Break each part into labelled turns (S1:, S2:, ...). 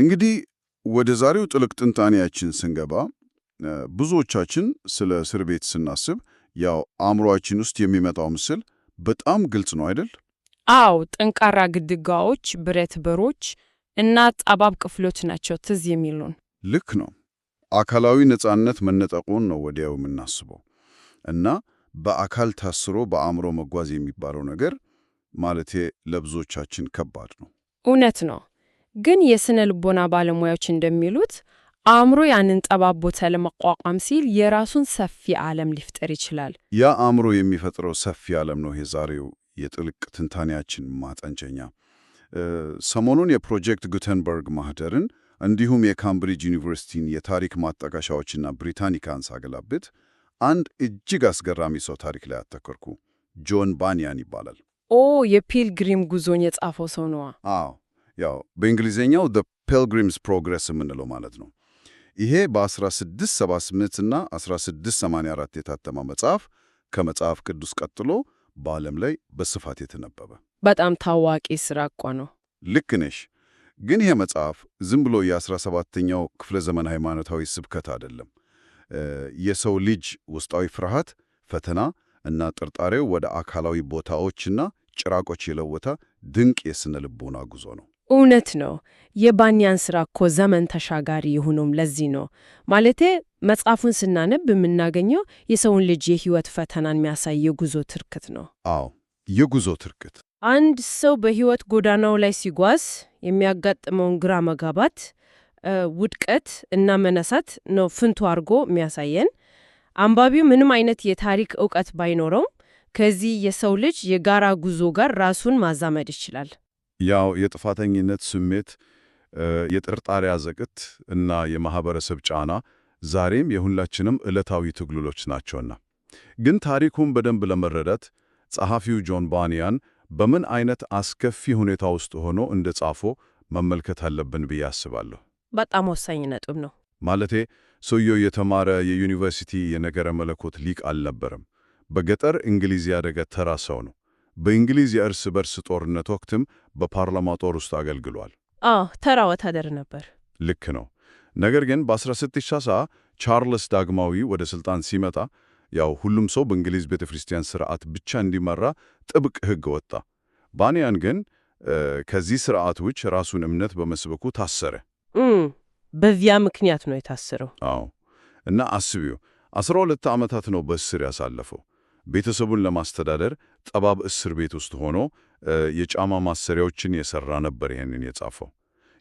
S1: እንግዲህ ወደ ዛሬው ጥልቅ ትንታኔያችን ስንገባ ብዙዎቻችን ስለ እስር ቤት ስናስብ ያው አእምሮአችን ውስጥ የሚመጣው ምስል በጣም ግልጽ ነው አይደል?
S2: አዎ፣ ጠንካራ ግድግዳዎች፣ ብረት በሮች እና ጠባብ ክፍሎች ናቸው ትዝ የሚሉን።
S1: ልክ ነው። አካላዊ ነጻነት መነጠቁን ነው ወዲያው የምናስበው። እና በአካል ታስሮ በአእምሮ መጓዝ የሚባለው ነገር ማለቴ ለብዙዎቻችን ከባድ ነው።
S2: እውነት ነው። ግን የስነ ልቦና ባለሙያዎች እንደሚሉት አእምሮ ያንን ጠባብ ቦታ ለመቋቋም ሲል የራሱን ሰፊ ዓለም ሊፍጠር ይችላል።
S1: ያ አእምሮ የሚፈጥረው ሰፊ ዓለም ነው የዛሬው የጥልቅ ትንታኔያችን ማጠንጨኛ። ሰሞኑን የፕሮጀክት ጉተንበርግ ማህደርን እንዲሁም የካምብሪጅ ዩኒቨርሲቲን የታሪክ ማጣቀሻዎችና ብሪታኒካን ሳገላብጥ አንድ እጅግ አስገራሚ ሰው ታሪክ ላይ አተኮርኩ። ጆን ባኒያን ይባላል።
S2: ኦ፣ የፒልግሪም ጉዞን የጻፈው ሰው ነዋ።
S1: አዎ፣ ያው በእንግሊዝኛው The Pilgrim's Progress የምንለው ማለት ነው። ይሄ በ1678 እና 1684 የታተመ መጽሐፍ ከመጽሐፍ ቅዱስ ቀጥሎ በዓለም ላይ በስፋት የተነበበ
S2: በጣም ታዋቂ ስራ እኮ ነው።
S1: ልክ ነሽ። ግን ይሄ መጽሐፍ ዝም ብሎ የ17ኛው ክፍለ ዘመን ሃይማኖታዊ ስብከት አይደለም። የሰው ልጅ ውስጣዊ ፍርሃት፣ ፈተና እና ጥርጣሬው ወደ አካላዊ ቦታዎችና ጭራቆች የለወጠ ድንቅ የስነ ልቦና ጉዞ ነው።
S2: እውነት ነው። የባኒያን ስራ እኮ ዘመን ተሻጋሪ የሆነውም ለዚህ ነው። ማለቴ መጽሐፉን ስናነብ የምናገኘው የሰውን ልጅ የህይወት ፈተናን የሚያሳይ የጉዞ ትርክት ነው።
S1: አዎ፣ የጉዞ ትርክት።
S2: አንድ ሰው በህይወት ጎዳናው ላይ ሲጓዝ የሚያጋጥመውን ግራ መጋባት፣ ውድቀት እና መነሳት ነው ፍንቱ አድርጎ የሚያሳየን። አንባቢው ምንም አይነት የታሪክ ዕውቀት ባይኖረውም ከዚህ የሰው ልጅ የጋራ ጉዞ ጋር ራሱን ማዛመድ ይችላል።
S1: ያው የጥፋተኝነት ስሜት፣ የጥርጣሬ አዘቅት እና የማህበረሰብ ጫና ዛሬም የሁላችንም ዕለታዊ ትግሎች ናቸውና። ግን ታሪኩን በደንብ ለመረዳት ጸሐፊው ጆን ባኒያን በምን አይነት አስከፊ ሁኔታ ውስጥ ሆኖ እንደጻፈው መመልከት አለብን ብዬ አስባለሁ።
S2: በጣም ወሳኝ ነጥብ ነው።
S1: ማለቴ ሰውየው የተማረ የዩኒቨርሲቲ የነገረ መለኮት ሊቅ አልነበረም። በገጠር እንግሊዝ ያደገ ተራ ሰው ነው። በእንግሊዝ የእርስ በርስ ጦርነት ወቅትም በፓርላማ ጦር ውስጥ አገልግሏል።
S2: ተራ ወታደር ነበር።
S1: ልክ ነው። ነገር ግን በ1660 ቻርልስ ዳግማዊ ወደ ሥልጣን ሲመጣ ያው ሁሉም ሰው በእንግሊዝ ቤተ ክርስቲያን ሥርዓት ብቻ እንዲመራ ጥብቅ ሕግ ወጣ። ባኒያን ግን ከዚህ ሥርዓት ውጭ ራሱን እምነት በመስበኩ ታሰረ።
S2: በዚያ ምክንያት ነው የታሰረው።
S1: አዎ። እና አስቢው 12 ዓመታት ነው በእስር ያሳለፈው። ቤተሰቡን ለማስተዳደር ጠባብ እስር ቤት ውስጥ ሆኖ የጫማ ማሰሪያዎችን የሠራ ነበር ይህንን የጻፈው።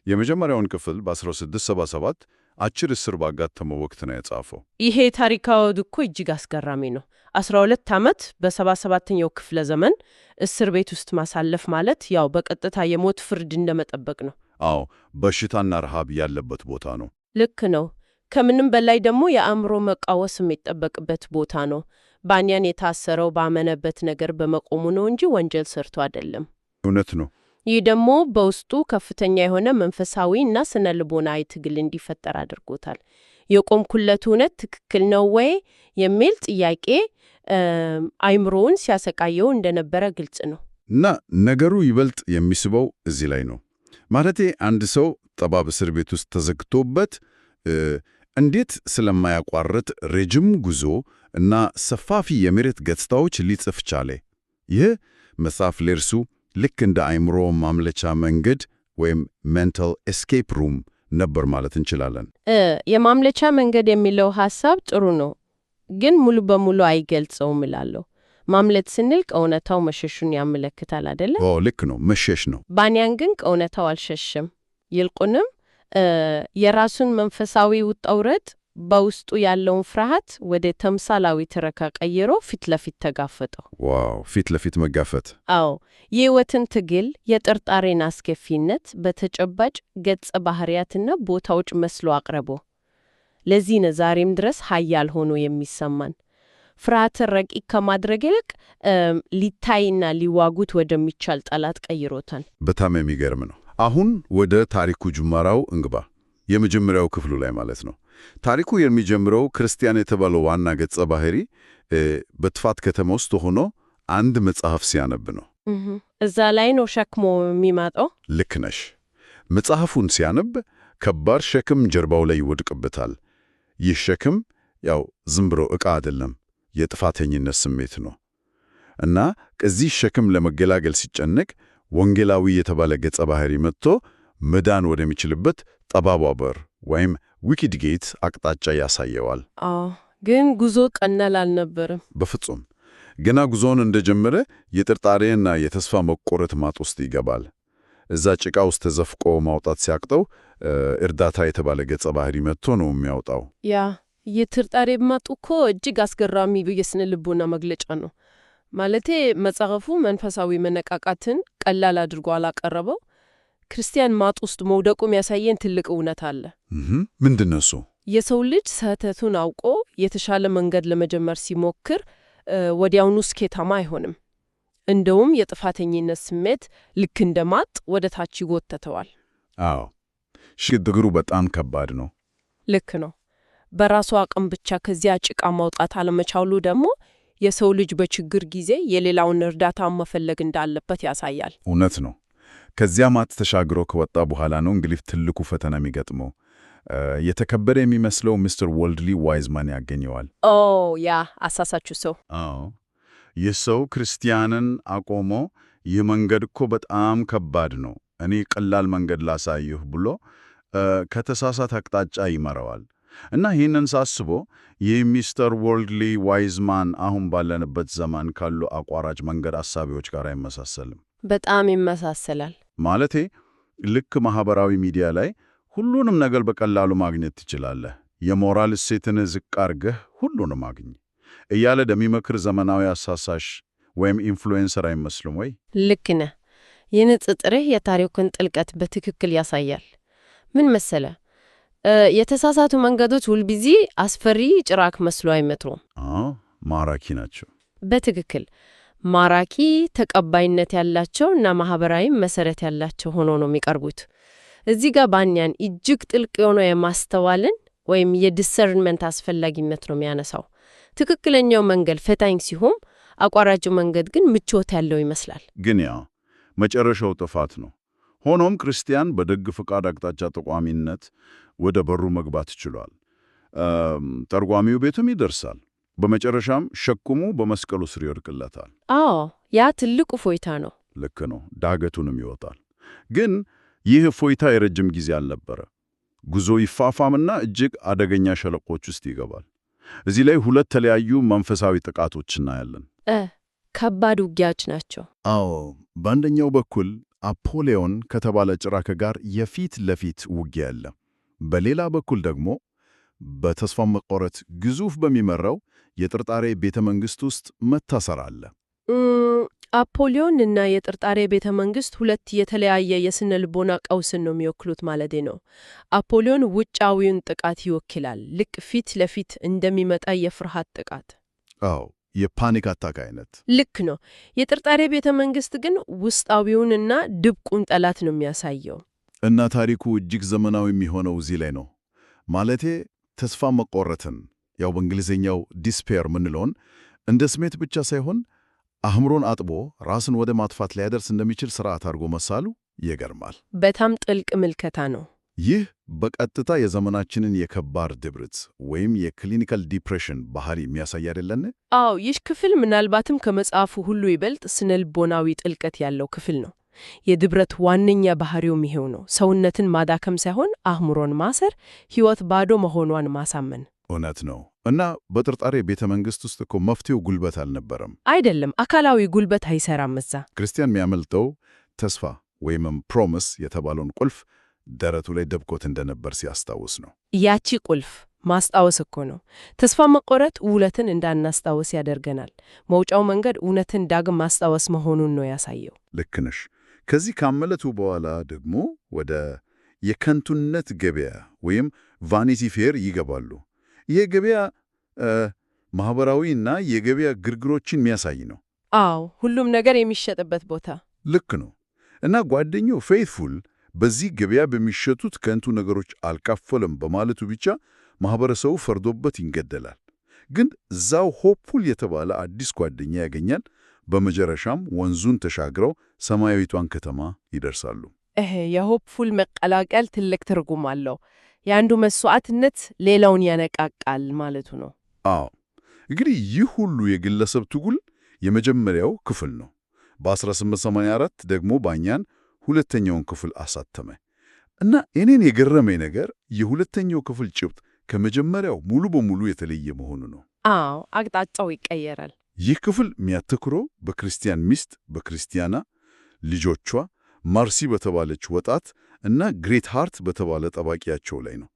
S1: የመጀመሪያውን ክፍል በ1677 አጭር እስር ባጋጠመው ወቅት ነው የጻፈው።
S2: ይሄ ታሪካዊ እኮ እጅግ አስገራሚ ነው። 12 ዓመት በ77ኛው ክፍለ ዘመን እስር ቤት ውስጥ ማሳለፍ ማለት ያው በቀጥታ የሞት ፍርድ እንደመጠበቅ ነው።
S1: አዎ፣ በሽታና ረሃብ ያለበት ቦታ ነው።
S2: ልክ ነው። ከምንም በላይ ደግሞ የአእምሮ መቃወስ የሚጠበቅበት ቦታ ነው። ባኒያን የታሰረው ባመነበት ነገር በመቆሙ ነው እንጂ ወንጀል ሰርቶ አይደለም።
S1: እውነት ነው።
S2: ይህ ደግሞ በውስጡ ከፍተኛ የሆነ መንፈሳዊ እና ስነ ልቦናዊ ትግል እንዲፈጠር አድርጎታል። የቆምኩለት እውነት ትክክል ነው ወይ የሚል ጥያቄ አእምሮውን ሲያሰቃየው እንደነበረ ግልጽ ነው።
S1: እና ነገሩ ይበልጥ የሚስበው እዚህ ላይ ነው። ማለቴ አንድ ሰው ጠባብ እስር ቤት ውስጥ ተዘግቶበት እንዴት ስለማያቋርጥ ረጅም ጉዞ እና ሰፋፊ የመሬት ገጽታዎች ሊጽፍ ቻለ? ይህ መጽሐፍ ለእርሱ ልክ እንደ አእምሮ ማምለጫ መንገድ ወይም ሜንታል ኤስኬፕ ሩም ነበር ማለት እንችላለን።
S2: የማምለጫ መንገድ የሚለው ሐሳብ ጥሩ ነው፣ ግን ሙሉ በሙሉ አይገልጸውም እላለሁ። ማምለጥ ስንል ከእውነታው መሸሹን ያመለክታል አይደለ?
S1: ልክ ነው፣ መሸሽ ነው።
S2: ባኒያን ግን ከእውነታው አልሸሸም። ይልቁንም የራሱን መንፈሳዊ ውጣ ውረድ፣ በውስጡ ያለውን ፍርሃት ወደ ተምሳላዊ ትረካ ቀይሮ ፊት ለፊት ተጋፈጠው።
S1: ዋው! ፊት ለፊት መጋፈጥ።
S2: አዎ፣ የሕይወትን ትግል፣ የጥርጣሬን አስከፊነት በተጨባጭ ገጸ ባህሪያትና ቦታዎች መስሎ አቅርቦ። ለዚህ ነው ዛሬም ድረስ ኃያል ሆኖ የሚሰማን። ፍርሃትን ረቂቅ ከማድረግ ይልቅ ሊታይና ሊዋጉት ወደሚቻል ጠላት ቀይሮታል።
S1: በጣም የሚገርም ነው። አሁን ወደ ታሪኩ ጅማራው እንግባ። የመጀመሪያው ክፍሉ ላይ ማለት ነው። ታሪኩ የሚጀምረው ክርስቲያን የተባለው ዋና ገጸ ባህሪ በጥፋት ከተማ ውስጥ ሆኖ አንድ መጽሐፍ ሲያነብ ነው።
S2: እዛ ላይ ነው ሸክሞ የሚመጣው።
S1: ልክ ነሽ። መጽሐፉን ሲያነብ ከባድ ሸክም ጀርባው ላይ ይወድቅበታል። ይህ ሸክም ያው ዝም ብሎ ዕቃ አይደለም፣ የጥፋተኝነት ስሜት ነው። እና ከዚህ ሸክም ለመገላገል ሲጨነቅ ወንጌላዊ የተባለ ገጸ ባህሪ መጥቶ መዳን ወደሚችልበት ጠባቧ በር ወይም ዊኪድ ጌት አቅጣጫ ያሳየዋል።
S2: ግን ጉዞ ቀላል አልነበረም።
S1: በፍጹም። ገና ጉዞውን እንደጀመረ የጥርጣሬና የተስፋ መቆረጥ ማጥ ውስጥ ይገባል። እዛ ጭቃ ውስጥ ተዘፍቆ ማውጣት ሲያቅተው እርዳታ የተባለ ገጸ ባህሪ መጥቶ ነው የሚያወጣው።
S2: ያ የጥርጣሬ ማጡ እኮ እጅግ አስገራሚ የስነ ልቦና መግለጫ ነው። ማለቴ መጽሐፉ መንፈሳዊ መነቃቃትን ቀላል አድርጎ አላቀረበው። ክርስቲያን ማጥ ውስጥ መውደቁ የሚያሳየን ትልቅ እውነት አለ።
S1: ምንድነው እሱ?
S2: የሰው ልጅ ስህተቱን አውቆ የተሻለ መንገድ ለመጀመር ሲሞክር ወዲያውኑ ስኬታማ አይሆንም። እንደውም የጥፋተኝነት ስሜት ልክ እንደ ማጥ ወደ ታች ይጎተተዋል።
S1: አዎ፣ ሽግግሩ በጣም ከባድ ነው።
S2: ልክ ነው። በራሱ አቅም ብቻ ከዚያ ጭቃ ማውጣት አለመቻሉ ደግሞ የሰው ልጅ በችግር ጊዜ የሌላውን እርዳታ መፈለግ እንዳለበት ያሳያል።
S1: እውነት ነው። ከዚያ ማጥ ተሻግሮ ከወጣ በኋላ ነው እንግዲህ ትልቁ ፈተና የሚገጥመው። የተከበረ የሚመስለው ሚስተር ወልድሊ ዋይዝማን ያገኘዋል።
S2: ያ አሳሳችሁ ሰው።
S1: ይህ ሰው ክርስቲያንን አቆሞ ይህ መንገድ እኮ በጣም ከባድ ነው፣ እኔ ቀላል መንገድ ላሳይህ ብሎ ከተሳሳተ አቅጣጫ ይመራዋል። እና ይህንን ሳስቦ ይህ ሚስተር ወልድሊ ዋይዝማን አሁን ባለንበት ዘመን ካሉ አቋራጭ መንገድ አሳቢዎች ጋር አይመሳሰልም?
S2: በጣም ይመሳሰላል።
S1: ማለቴ ልክ ማህበራዊ ሚዲያ ላይ ሁሉንም ነገር በቀላሉ ማግኘት ትችላለህ፣ የሞራል እሴትን ዝቅ አድርገህ ሁሉንም አግኝ እያለ እንደሚመክር ዘመናዊ አሳሳሽ ወይም ኢንፍሉዌንሰር አይመስልም ወይ?
S2: ልክ ነህ። የንጽጽርህ የታሪኩን ጥልቀት በትክክል ያሳያል። ምን መሰለ፣ የተሳሳቱ መንገዶች ሁልጊዜ አስፈሪ ጭራቅ መስሎ አይመጡም።
S1: ማራኪ ናቸው።
S2: በትክክል ማራኪ፣ ተቀባይነት ያላቸው እና ማህበራዊ መሰረት ያላቸው ሆኖ ነው የሚቀርቡት። እዚህ ጋር ባንያን እጅግ ጥልቅ የሆነ የማስተዋልን ወይም የዲሰርንመንት አስፈላጊነት ነው የሚያነሳው። ትክክለኛው መንገድ ፈታኝ ሲሆን፣ አቋራጩ መንገድ ግን ምቾት ያለው ይመስላል።
S1: ግን ያ መጨረሻው ጥፋት ነው። ሆኖም ክርስቲያን በደግ ፍቃድ አቅጣጫ ጠቋሚነት ወደ በሩ መግባት ይችላል። ተርጓሚው ቤቱም ይደርሳል። በመጨረሻም ሸክሙ በመስቀሉ ስር ይወድቅለታል።
S2: ያ ትልቁ ፎይታ ነው።
S1: ልክ ነው። ዳገቱንም ይወጣል። ግን ይህ ፎይታ የረጅም ጊዜ አልነበረ። ጉዞ ይፋፋምና እጅግ አደገኛ ሸለቆች ውስጥ ይገባል። እዚህ ላይ ሁለት ተለያዩ መንፈሳዊ ጥቃቶች እናያለን።
S2: ከባድ ውጊያዎች ናቸው።
S1: በአንደኛው በኩል አፖሊዮን ከተባለ ጭራቅ ጋር የፊት ለፊት ውጊያ አለ። በሌላ በኩል ደግሞ በተስፋ መቆረጥ ግዙፍ በሚመራው የጥርጣሬ ቤተ መንግሥት ውስጥ መታሰር አለ።
S2: አፖሊዮን እና የጥርጣሬ ቤተ መንግሥት ሁለት የተለያየ የስነ ልቦና ቀውስን ነው የሚወክሉት ማለቴ ነው። አፖሊዮን ውጫዊውን ጥቃት ይወክላል፣ ልክ ፊት ለፊት እንደሚመጣ የፍርሃት ጥቃት።
S1: የፓኒክ አታክ አይነት።
S2: ልክ ነው። የጥርጣሬ ቤተ መንግሥት ግን ውስጣዊውንና ድብቁን ጠላት ነው የሚያሳየው።
S1: እና ታሪኩ እጅግ ዘመናዊ የሚሆነው እዚህ ላይ ነው። ማለቴ ተስፋ መቆረጥን ያው በእንግሊዝኛው ዲስፔር ምንለውን እንደ ስሜት ብቻ ሳይሆን አእምሮን አጥቦ ራስን ወደ ማጥፋት ሊያደርስ እንደሚችል ስርዓት አድርጎ መሳሉ ይገርማል።
S2: በጣም ጥልቅ ምልከታ ነው።
S1: ይህ በቀጥታ የዘመናችንን የከባድ ድብርት ወይም የክሊኒካል ዲፕሬሽን ባህሪ የሚያሳይ አይደለን?
S2: ይህ ክፍል ምናልባትም ከመጽሐፉ ሁሉ ይበልጥ ስነ ልቦናዊ ጥልቀት ያለው ክፍል ነው። የድብረት ዋነኛ ባህሪውም ይሄው ነው። ሰውነትን ማዳከም ሳይሆን አእምሮን ማሰር፣ ሕይወት ባዶ መሆኗን ማሳመን።
S1: እውነት ነው። እና በጥርጣሬ ቤተ መንግሥት ውስጥ እኮ መፍትሄው ጉልበት አልነበረም።
S2: አይደለም፣ አካላዊ ጉልበት አይሰራም። እዛ
S1: ክርስቲያን የሚያመልጠው ተስፋ ወይም ፕሮሚስ የተባለውን ቁልፍ ደረቱ ላይ ደብቆት እንደነበር ሲያስታውስ ነው።
S2: ያቺ ቁልፍ ማስታወስ እኮ ነው። ተስፋ መቆረጥ እውነትን እንዳናስታወስ ያደርገናል። መውጫው መንገድ እውነትን ዳግም ማስታወስ መሆኑን ነው ያሳየው።
S1: ልክ ነሽ። ከዚህ ካመለቱ በኋላ ደግሞ ወደ የከንቱነት ገበያ ወይም ቫኒቲ ፌር ይገባሉ። ይህ ገበያ ማህበራዊና የገበያ ግርግሮችን የሚያሳይ ነው።
S2: ሁሉም ነገር የሚሸጥበት ቦታ።
S1: ልክ ነው። እና ጓደኛው ፌይትፉል በዚህ ገበያ በሚሸጡት ከንቱ ነገሮች አልካፈለም በማለቱ ብቻ ማህበረሰቡ ፈርዶበት ይገደላል። ግን እዛው ሆፕፉል የተባለ አዲስ ጓደኛ ያገኛል። በመጨረሻም ወንዙን ተሻግረው ሰማያዊቷን ከተማ ይደርሳሉ።
S2: የሆፕፉል መቀላቀል ትልቅ ትርጉም አለው። የአንዱ መስዋዕትነት ሌላውን ያነቃቃል ማለቱ ነው።
S1: አዎ እንግዲህ ይህ ሁሉ የግለሰብ ትጉል የመጀመሪያው ክፍል ነው። በ1884 ደግሞ ባኛን ሁለተኛውን ክፍል አሳተመ እና እኔን የገረመኝ ነገር የሁለተኛው ክፍል ጭብጥ ከመጀመሪያው ሙሉ በሙሉ የተለየ መሆኑ ነው።
S2: አዎ አቅጣጫው ይቀየራል።
S1: ይህ ክፍል የሚያተኩረው በክርስቲያን ሚስት በክርስቲያና ልጆቿ ማርሲ በተባለች ወጣት እና ግሬት ሃርት በተባለ ጠባቂያቸው ላይ ነው።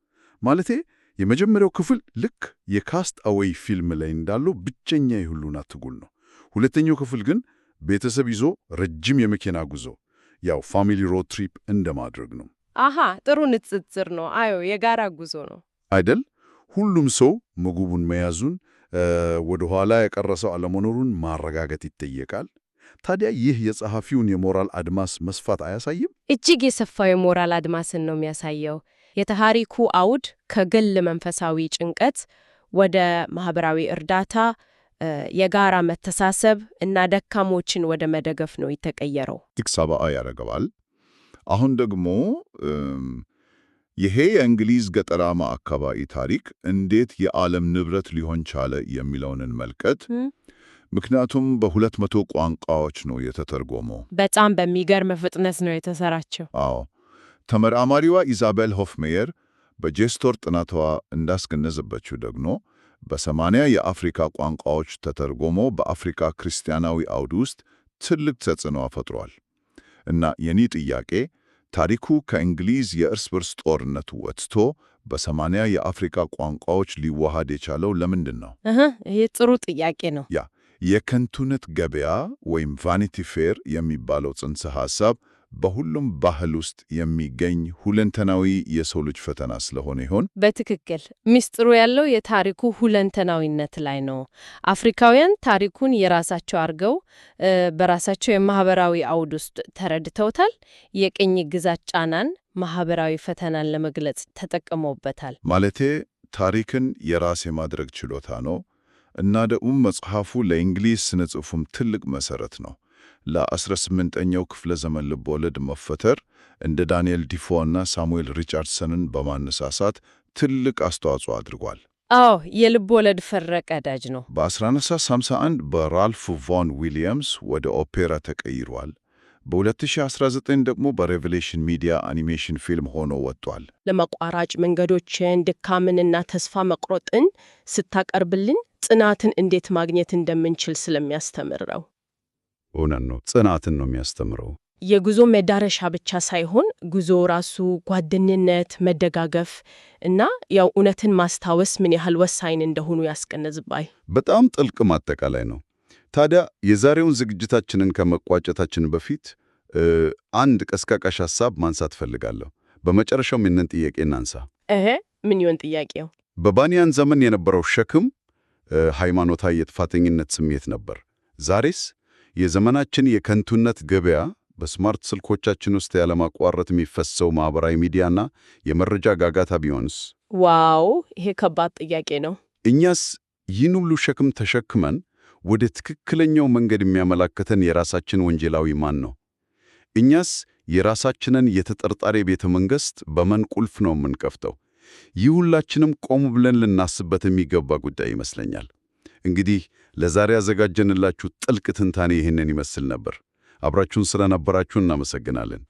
S1: ማለቴ የመጀመሪያው ክፍል ልክ የካስት አዌይ ፊልም ላይ እንዳለው ብቸኛ የሁሉና ትጉል ነው። ሁለተኛው ክፍል ግን ቤተሰብ ይዞ ረጅም የመኪና ጉዞ ያው ፋሚሊ ሮድ ትሪፕ እንደማድረግ ነው።
S2: አሃ ጥሩ ንጽጽር ነው። አዮ የጋራ ጉዞ ነው
S1: አይደል? ሁሉም ሰው ምግቡን መያዙን ወደ ኋላ የቀረሰው አለመኖሩን ማረጋገጥ ይጠየቃል። ታዲያ ይህ የጸሐፊውን የሞራል አድማስ መስፋት አያሳይም?
S2: እጅግ የሰፋው የሞራል አድማስን ነው የሚያሳየው። የታሪኩ አውድ ከግል መንፈሳዊ ጭንቀት ወደ ማህበራዊ እርዳታ፣ የጋራ መተሳሰብ እና ደካሞችን ወደ መደገፍ ነው የተቀየረው።
S1: ሰብአዊ ያደርገዋል። አሁን ደግሞ ይሄ የእንግሊዝ ገጠራማ አካባቢ ታሪክ እንዴት የዓለም ንብረት ሊሆን ቻለ የሚለውን እንመልከት። ምክንያቱም በ200 ቋንቋዎች ነው የተተርጎመው። በጣም
S2: በሚገርም ፍጥነት ነው የተሰራቸው።
S1: አዎ ተመራማሪዋ ኢዛቤል ሆፍሜየር በጄስቶር ጥናቷ እንዳስገነዘበችው ደግሞ በ80 የአፍሪካ ቋንቋዎች ተተርጎሞ በአፍሪካ ክርስቲያናዊ አውድ ውስጥ ትልቅ ተጽዕኖ ፈጥሯል። እና የኔ ጥያቄ ታሪኩ ከእንግሊዝ የእርስ በርስ ጦርነት ወጥቶ በ80 የአፍሪካ ቋንቋዎች ሊዋሃድ የቻለው ለምንድን ነው?
S2: ይሄ ጥሩ ጥያቄ ነው።
S1: ያ የከንቱነት ገበያ ወይም ቫኒቲ ፌር የሚባለው ጽንሰ ሐሳብ በሁሉም ባህል ውስጥ የሚገኝ ሁለንተናዊ የሰው ልጅ ፈተና ስለሆነ ይሆን?
S2: በትክክል ምስጢሩ ያለው የታሪኩ ሁለንተናዊነት ላይ ነው። አፍሪካውያን ታሪኩን የራሳቸው አድርገው በራሳቸው የማህበራዊ አውድ ውስጥ ተረድተውታል። የቅኝ ግዛት ጫናን፣ ማህበራዊ ፈተናን ለመግለጽ ተጠቅመውበታል።
S1: ማለቴ ታሪክን የራስ የማድረግ ችሎታ ነው እና ደግሞ መጽሐፉ ለእንግሊዝ ስነ ጽሑፍም ትልቅ መሰረት ነው። ለ18ኛው ክፍለ ዘመን ልቦለድ መፈጠር እንደ ዳንኤል ዲፎ እና ሳሙኤል ሪቻርድሰንን በማነሳሳት ትልቅ አስተዋጽኦ አድርጓል።
S2: አዎ የልቦለድ ፈርቀዳጅ ነው።
S1: በ1951 በራልፍ ቮን ዊሊያምስ ወደ ኦፔራ ተቀይሯል። በ2019 ደግሞ በሬቨሌሽን ሚዲያ አኒሜሽን ፊልም ሆኖ ወጥቷል።
S2: ለመቋራጭ መንገዶችን፣ ድካምንና ተስፋ መቁረጥን ስታቀርብልን ጽናትን እንዴት ማግኘት እንደምንችል ስለሚያስተምር ነው።
S1: እውነት ነው። ጽናትን ነው የሚያስተምረው።
S2: የጉዞ መዳረሻ ብቻ ሳይሆን ጉዞ ራሱ ጓደኝነት፣ መደጋገፍ እና ያው እውነትን ማስታወስ ምን ያህል ወሳኝ እንደሆኑ ያስገነዝባል።
S1: በጣም ጥልቅ ማጠቃላይ ነው። ታዲያ የዛሬውን ዝግጅታችንን ከመቋጨታችን በፊት አንድ ቀስቃቃሽ ሐሳብ ማንሳት ፈልጋለሁ። በመጨረሻው ይህንን ጥያቄ እናንሳ።
S2: ምን ይሆን ጥያቄው?
S1: በባንያን ዘመን የነበረው ሸክም ሃይማኖታዊ የጥፋተኝነት ስሜት ነበር። ዛሬስ የዘመናችን የከንቱነት ገበያ በስማርት ስልኮቻችን ውስጥ ያለማቋረጥ የሚፈሰው ማህበራዊ ሚዲያና የመረጃ ጋጋታ ቢሆንስ?
S2: ዋው! ይሄ ከባድ ጥያቄ ነው።
S1: እኛስ ይህን ሁሉ ሸክም ተሸክመን ወደ ትክክለኛው መንገድ የሚያመላክተን የራሳችን ወንጌላዊ ማን ነው? እኛስ የራሳችንን የተጠርጣሪ ቤተ መንግሥት በምን ቁልፍ ነው የምንከፍተው? ይህ ሁላችንም ቆም ብለን ልናስበት የሚገባ ጉዳይ ይመስለኛል። እንግዲህ ለዛሬ ያዘጋጀንላችሁ ጥልቅ ትንታኔ ይህንን ይመስል ነበር። አብራችሁን ስለነበራችሁ እናመሰግናለን።